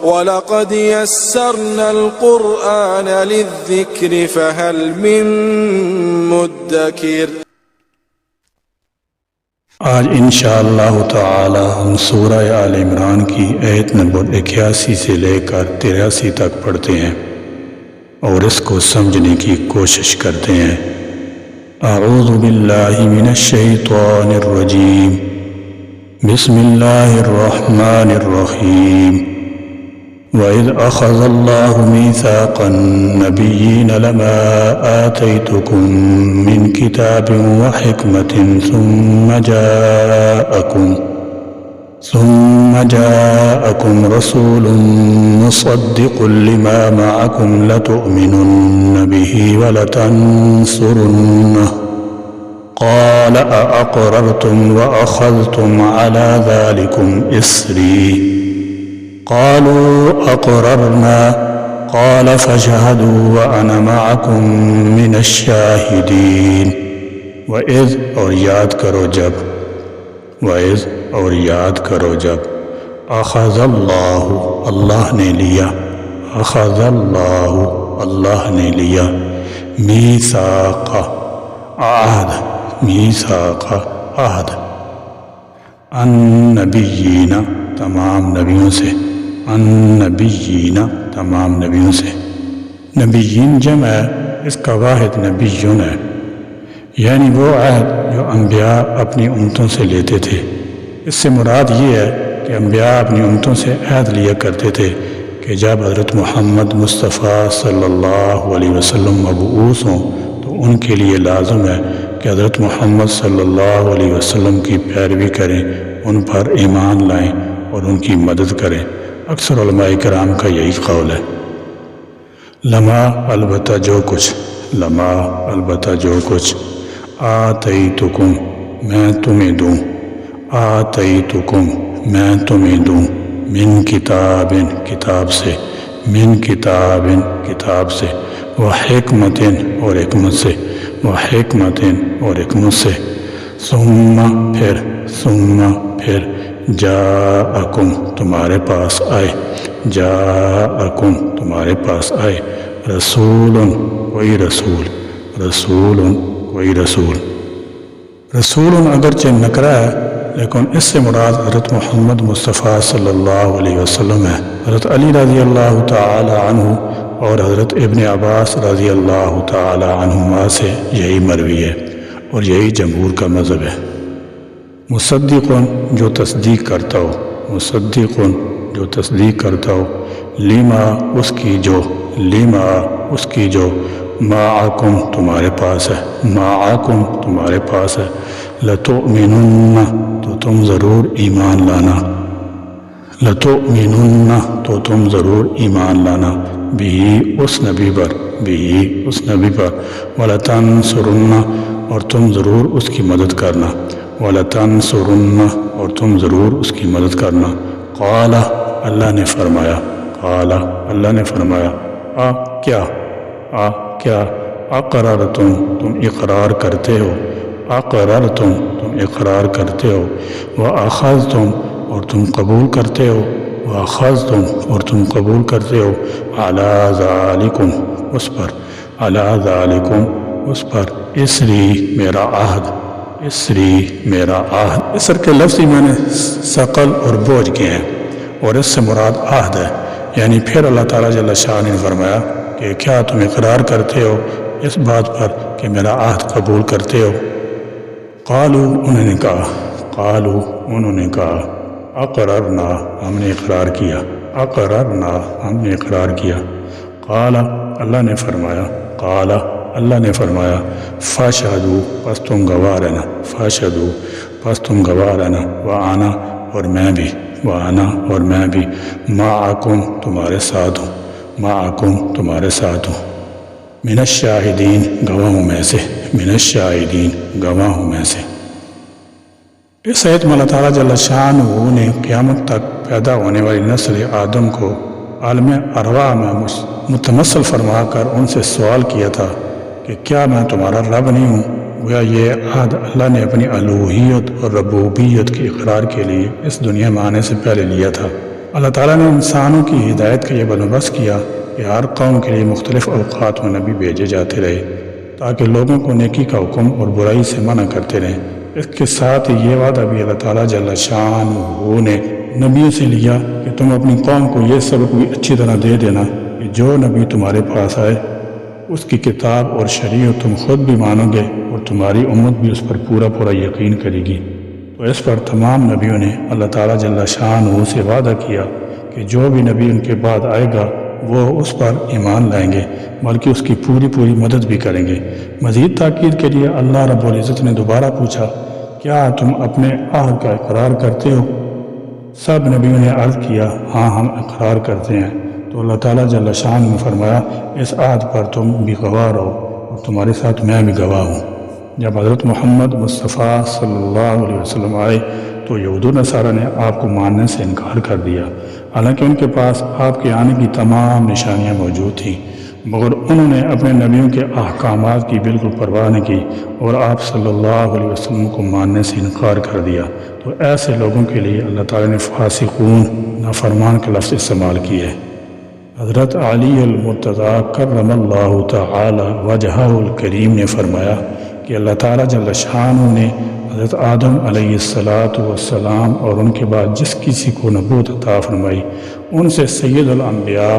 وَلَقَدْ يَسَّرْنَا الْقُرْآنَ لِلذِّكْرِ فَهَلْ مِن مُّدَّكِرٍ۔ آج انشاءاللہ تعالی ہم سورہ آل عمران کی آیت نمبر 81 سے لے کر 83 تک پڑھتے ہیں اور اس کو سمجھنے کی کوشش کرتے ہیں۔ اعوذ باللہ من الشیطان الرجیم، بسم اللہ الرحمن الرحیم۔ وَإِذْ أَخَذَ اللَّهُ مِيثَاقَ النَّبِيِّينَ لَمَا آتَيْتُكُم مِّن كِتَابٍ وَحِكْمَةٍ ثُمَّ جَاءَكُمْ رَسُولٌ مُّصَدِّقٌ لِّمَا مَعَكُمْ لَتُؤْمِنُنَّ بِهِ وَلَتَنصُرُنَّهُ قَالَ أَأَقْرَرْتُمْ وَأَخَذْتُمْ عَلَىٰ ذَٰلِكُمْ إِصْرِي قالوا أقررنا قال فاشهدوا وأنا معكم من الشاهدين۔ وَإِذْ اور یاد کرو جب، وَإِذْ اور یاد کرو جب، أخذ اللہ اللہ نے لیا، أخذ اللہ اللہ نے لیا، میثاق عہد، میثاق عہد، النبیین تمام نبیوں سے، النبیین تمام نبیوں سے، نبیین جمع ہے، اس کا واحد نبیون ہے، یعنی وہ عہد جو انبیاء اپنی امتوں سے لیتے تھے۔ اس سے مراد یہ ہے کہ انبیاء اپنی امتوں سے عہد لیا کرتے تھے کہ جب حضرت محمد مصطفیٰ صلی اللہ علیہ وسلم مبعوث ہوں تو ان کے لیے لازم ہے کہ حضرت محمد صلی اللہ علیہ وسلم کی پیروی کریں، ان پر ایمان لائیں اور ان کی مدد کریں۔ اکثر علماء کرام کا یہی قول ہے۔ لما البتہ جو کچھ، لما البتہ جو کچھ، آتیتکم میں تمہیں دوں، آتیتکم میں تمہیں دوں، من کتاب کتاب سے، من کتاب کتاب سے، وحکمت اور حکمت سے، وحکمت اور حکمت سے، ثم پھر جاءکم تمہارے پاس آئے، جاءکم تمہارے پاس آئے، رسول کوئی رسول، رسول کوئی رسول۔ رسول اگرچہ نکرہ ہے لیکن اس سے مراد حضرت محمد مصطفیٰ صلی اللہ علیہ وسلم ہے۔ حضرت علی رضی اللہ تعالی عنہ اور حضرت ابن عباس رضی اللہ تعالی عنہما سے یہی مروی ہے اور یہی جمہور کا مذہب ہے۔ مصدق جو تصدیق کرتا ہو، مصدق جو تصدیق کرتا ہو، لما اس کی جو، لما اس کی جو، معکم تمہارے پاس ہے، معکم تمہارے پاس ہے، لتؤمنن تو تم ضرور ایمان لانا، لتؤمنن تو تم ضرور ایمان لانا، بھی اس نبی پر، بھی اس نبی پر، ولتنصرن اور تم ضرور اس کی مدد کرنا، وَلَتَنْصُرُنَّ اور تم ضرور اس کی مدد کرنا۔ قال اللہ نے فرمایا، قال اللہ نے فرمایا، کیا اقررتم تم اقرار کرتے ہو، اقررتم تم اقرار کرتے ہو، وَأَخَذْتُمْ اور تم قبول کرتے ہو، وَأَخَذْتُمْ اور تم قبول کرتے ہو، عَلَىٰ ذَٰلِكُمْ اس پر، عَلَىٰ ذَٰلِكُمْ اس پر، اسری میرا عہد، اسری میرا عہد۔ اسر کے لفظی معنی ثقل اور بوجھ کے ہیں اور اس سے مراد عہد ہے، یعنی پھر اللہ تعالیٰ جل شاہ نے فرمایا کہ کیا تم اقرار کرتے ہو اس بات پر کہ میرا عہد قبول کرتے ہو؟ قالو انہوں نے کہا، قالو انہوں نے کہا، اقررنا ہم نے اقرار کیا، اقررنا ہم نے اقرار کیا۔ قال اللہ نے فرمایا، قال اللہ نے فرمایا، فاشہدو پس تم گواہ رہنا، فاشہدو پس تم گواہ رہنا، وآنا اور میں بھی، وآنا اور میں بھی، معکم تمہارے ساتھ ہوں، معکم تمہارے ساتھ ہوں، من الشاہدین گواہوں میں سے، من الشاہدین گواہوں میں سے۔ اس آیت میں اللہ تعالیٰ جل شانہ نے قیامت تک پیدا ہونے والی نسل آدم کو عالم ارواح میں متمثل فرما کر ان سے سوال کیا تھا کہ کیا میں تمہارا رب نہیں ہوں؟ گویا یہ عہد اللہ نے اپنی الوہیت اور ربوبیت کے اقرار کے لیے اس دنیا میں آنے سے پہلے لیا تھا۔ اللہ تعالیٰ نے انسانوں کی ہدایت کا یہ بندوبست کیا کہ ہر قوم کے لیے مختلف اوقات میں نبی بھیجے جاتے رہے تاکہ لوگوں کو نیکی کا حکم اور برائی سے منع کرتے رہیں۔ اس کے ساتھ ہی یہ وعدہ بھی اللہ تعالیٰ جل شانہ نے نبیوں سے لیا کہ تم اپنی قوم کو یہ سبق بھی اچھی طرح دے دینا کہ جو نبی تمہارے پاس آئے اس کی کتاب اور شریعت تم خود بھی مانو گے اور تمہاری امت بھی اس پر پورا یقین کرے گی۔ تو اس پر تمام نبیوں نے اللہ تعالیٰ جل شانہ سے وعدہ کیا کہ جو بھی نبی ان کے بعد آئے گا وہ اس پر ایمان لائیں گے بلکہ اس کی پوری مدد بھی کریں گے۔ مزید تاکید کے لیے اللہ رب العزت نے دوبارہ پوچھا، کیا تم اپنے عہد کا اقرار کرتے ہو؟ سب نبیوں نے عرض کیا، ہاں ہم اقرار کرتے ہیں۔ تو اللہ تعالیٰ جل شانہ نے فرمایا، اس عہد پر تم بھی گواہ رہو اور تمہارے ساتھ میں بھی گواہ ہوں۔ جب حضرت محمد مصطفیٰ صلی اللہ علیہ وسلم آئے تو یہود و نصارہ نے آپ کو ماننے سے انکار کر دیا، حالانکہ ان کے پاس آپ کے آنے کی تمام نشانیاں موجود تھیں، مگر انہوں نے اپنے نبیوں کے احکامات کی بالکل پرواہ نہیں کی اور آپ صلی اللہ علیہ وسلم کو ماننے سے انکار کر دیا۔ تو ایسے لوگوں کے لیے اللہ تعالیٰ نے فاسقون، نافرمان کا لفظ استعمال کیا ہے۔ حضرت علی المرتضیٰ کرم اللہ تعالی وجہہ الکریم نے فرمایا کہ اللہ تعالیٰ جل شانہ نے حضرت آدم علیہ السلام اور ان کے بعد جس کسی کو نبوت عطا فرمائی ان سے سید الانبیاء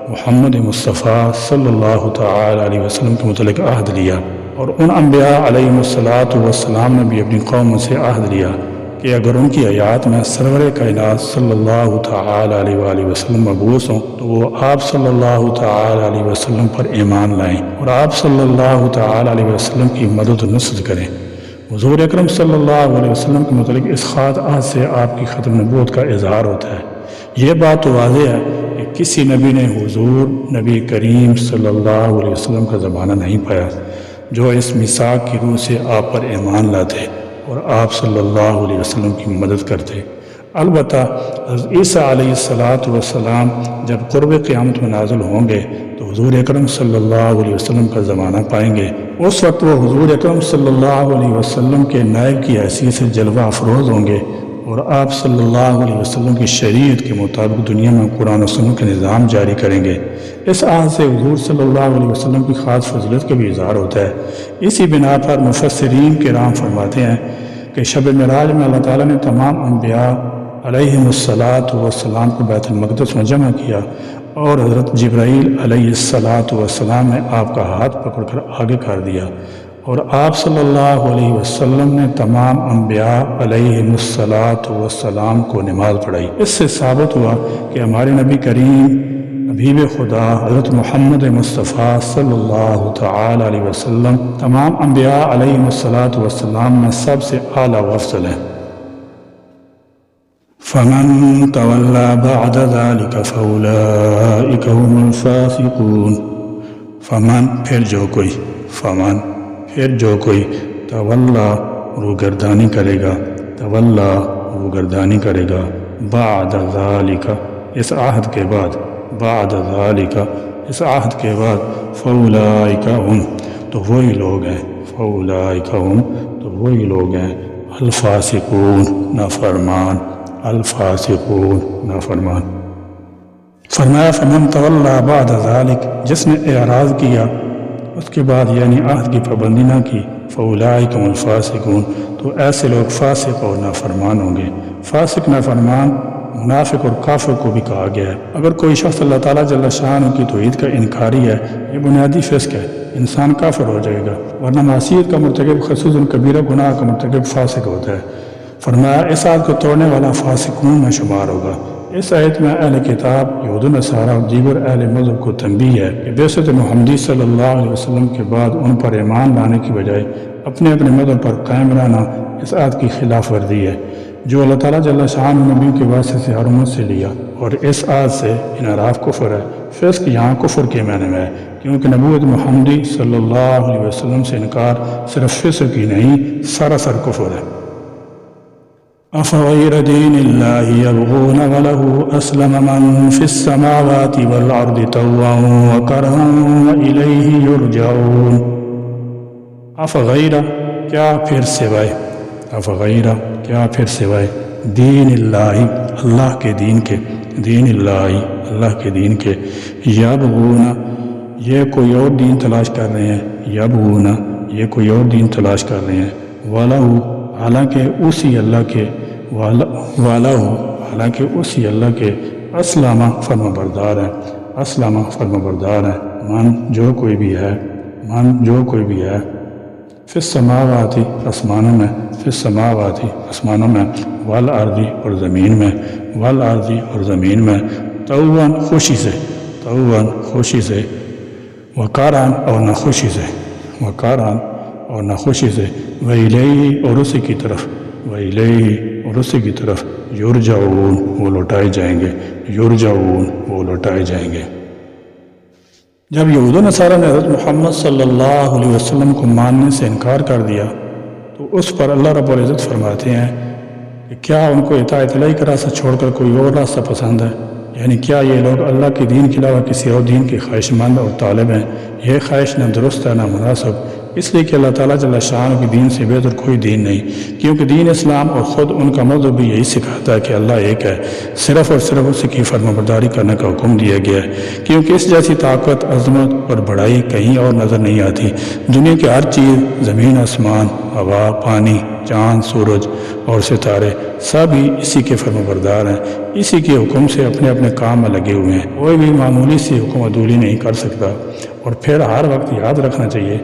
محمد مصطفیٰ صلی اللہ تعالی علیہ وسلم کے متعلق عہد لیا، اور ان انبیاء علیہ السلام نے بھی اپنی قوم سے عہد لیا کہ اگر ان کی حیات میں سرور کائنات صلی اللہ تعالی علیہ وآلہ وسلم مبعوث ہوں تو وہ آپ صلی اللہ تعالی علیہ وسلم پر ایمان لائیں اور آپ صلی اللہ تعالی علیہ وسلم کی مدد و نصرت کریں۔ حضور اکرم صلی اللہ علیہ وسلم کے متعلق اس خاص عہد سے آپ کی ختم نبوت کا اظہار ہوتا ہے۔ یہ بات تو واضح ہے کہ کسی نبی نے حضور نبی کریم صلی اللہ علیہ وسلم کا زمانہ نہیں پایا جو اس میثاق کی روح سے آپ پر ایمان لاتے اور آپ صلی اللہ علیہ وسلم کی مدد کرتے۔ البتہ حضرت عیسیٰ علیہ السلام جب قرب قیامت میں نازل ہوں گے تو حضور اکرم صلی اللہ علیہ وسلم کا زمانہ پائیں گے۔ اس وقت وہ حضور اکرم صلی اللہ علیہ وسلم کے نائب کی حیثیت سے جلوہ افروز ہوں گے اور آپ صلی اللہ علیہ وسلم کی شریعت کے مطابق دنیا میں قرآن و سنت کا نظام جاری کریں گے۔ اس عہد سے حضور صلی اللہ علیہ وسلم کی خاص فضیلت کا بھی اظہار ہوتا ہے۔ اسی بنا پر مفسرین کرام فرماتے ہیں کہ شب معراج میں اللہ تعالیٰ نے تمام انبیاء علیہ السلام کو بیت المقدس میں جمع کیا اور حضرت جبرائیل علیہ السلام نے آپ کا ہاتھ پکڑ کر آگے کر دیا اور آپ صلی اللہ علیہ وسلم نے تمام انبیاء علیہ السلام کو نماز پڑھائی۔ اس سے ثابت ہوا کہ ہمارے نبی کریم حبیب خدا حضرت محمد مصطفیٰ صلی اللہ تعالی علیہ وسلم تمام انبیاء علیہ السلام میں سب سے اعلیٰ و افضل ہیں۔ فمن تولى بعد ذلك فأولئك هم الفاسقون۔ فمن پھر جو کوئی تولا روگردانی کرے گا، تولا روگردانی کرے گا، بعد ذالک اس عہد کے بعد، بعد ذالک اس عہد کے بعد، فأولئک هم تو وہی لوگ ہیں، فأولئک هم تو وہی لوگ ہیں، الفاسقون نافرمان، الفاسقون نافرمان۔ فرمایا فمن تولا بعد ذالک جس نے اعراض کیا اس کے بعد یعنی عہد کی پابندی نہ کی، فاولئک هم الفاسقون تو ایسے لوگ فاسق اور نافرمان ہوں گے۔ فاسق نافرمان منافق اور کافر کو بھی کہا گیا ہے۔ اگر کوئی شخص اللہ تعالیٰ جل شانہ کی توحید کا انکاری ہے، یہ بنیادی فسق ہے، انسان کافر ہو جائے گا، ورنہ معصیت کا مرتکب خصوصاً کبیرہ گناہ کا مرتکب فاسق ہوتا ہے۔ فرمایا اس عہد کو توڑنے والا فاسقون میں شمار ہوگا۔ اس آیت میں اہل کتاب یہود و نصارہ اور دیگر اہل مذہب کو تنبیہ ہے کہ بعثت محمدی صلی اللہ علیہ وسلم کے بعد ان پر ایمان لانے کی بجائے اپنے مذہب پر قائم رہنا اس عہد کی خلاف ورزی ہے جو اللہ تعالیٰ جل شانہ نبیوں کے واسطے سے ہر امت سے لیا، اور اس عہد سے انحراف کفر ہے۔ فسق یہاں کفر کے معنی میں ہے، کیونکہ نبوت محمدی صلی اللہ علیہ وسلم سے انکار صرف فسق ہی نہیں، سراسر کفر ہے۔ أفغير دين الله يبغون وله أسلم من في السماوات والأرض طوعا وكرها وإليه يرجعون۔ أفغير کیا پھر سوائے، أفغير کیا پھر سوائے دین اللہ اللہ کے دین کے، دین اللہ، اللہ کے دین کے، یبغون یہ کوئی اور دین تلاش کر رہے ہیں، یبغون یہ کوئی اور دین تلاش کر رہے ہیں، وَلَهُ حالانکہ اسی اللہ کے، وَلَهُ حالانکہ اسی اللہ کے، اسلامہ فرما بردار ہے، اسلامہ فرما بردار ہے، من جو کوئی بھی ہے، من جو کوئی بھی ہے، فی السماوات آسمانوں میں، فی السماوات آسمانوں میں، والارض اور زمین میں، والارض اور زمین میں، طوعاً خوشی سے، طوعاً خوشی سے، وقارعاً اور ناخوشی سے، وقارعاً اور ناخوشی سے، وإلیہ اور اسی کی طرف، وإلیہ اور اسی کی طرف، یرجعون وہ لوٹائے جائیں گے، یرجعون وہ لوٹائے جائیں گے۔ جب یہود و نصارہ نے حضرت محمد صلی اللہ علیہ وسلم کو ماننے سے انکار کر دیا تو اس پر اللہ رب العزت فرماتے ہیں کہ کیا ان کو اطاعت الہی کا راستہ چھوڑ کر کوئی اور راستہ پسند ہے؟ یعنی کیا یہ لوگ اللہ کے دین کے علاوہ کسی اور دین کے خواہش مند اور طالب ہیں؟ یہ خواہش نہ درست ہے نہ مناسب، اس لیے کہ اللہ تعالیٰ جل شانہ کے دین سے بہتر کوئی دین نہیں، کیونکہ دین اسلام اور خود ان کا مذہب بھی یہی سکھاتا ہے کہ اللہ ایک ہے، صرف اور صرف اسی کی فرمانبرداری کرنے کا حکم دیا گیا ہے، کیونکہ اس جیسی طاقت، عظمت اور بڑائی کہیں اور نظر نہیں آتی۔ دنیا کی ہر چیز، زمین، آسمان، ہوا، پانی، چاند، سورج اور ستارے سب ہی اسی کے فرمانبردار ہیں، اسی کے حکم سے اپنے اپنے کام میں لگے ہوئے ہیں، کوئی بھی معمولی سی حکم عدولی نہیں کر سکتا۔ اور پھر ہر وقت یاد رکھنا چاہیے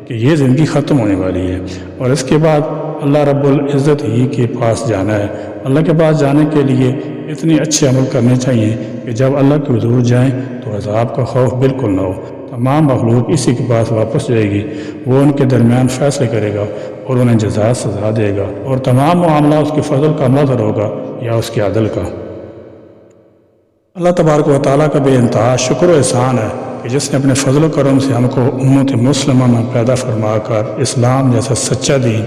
کہ یہ زندگی ختم ہونے والی ہے اور اس کے بعد اللہ رب العزت ہی کے پاس جانا ہے۔ اللہ کے پاس جانے کے لیے اتنے اچھے عمل کرنے چاہیے کہ جب اللہ کے حضور جائیں تو عذاب کا خوف بالکل نہ ہو۔ تمام مخلوق اسی کے پاس واپس جائے گی، وہ ان کے درمیان فیصلے کرے گا اور انہیں جزا سزا دے گا، اور تمام معاملہ اس کے فضل کا مظہر ہوگا یا اس کے عدل کا۔ اللہ تبارک و تعالیٰ کا بے انتہا شکر و احسان ہے کہ جس نے اپنے فضل و کرم سے ہم کو امت مسلمہ میں پیدا فرما کر اسلام جیسا سچا دین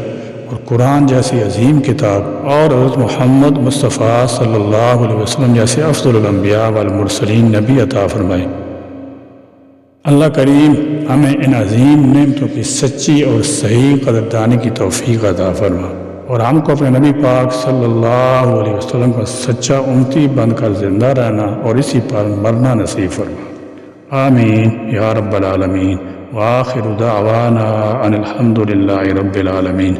اور قرآن جیسی عظیم کتاب اور حضرت محمد مصطفیٰ صلی اللہ علیہ وسلم جیسے افضل الانبیاء والمرسلین نبی عطا فرمائے۔ اللہ کریم ہمیں ان عظیم نعمتوں کی سچی اور صحیح قدردانی کی توفیق عطا فرما، اور ہم کو اپنے نبی پاک صلی اللہ علیہ وسلم کا سچا امتی بن کر زندہ رہنا اور اسی پر مرنا نصیب فرما۔ آمین یا رب العالمین، وآخر دعوانا ان الحمد للہ رب العالمین۔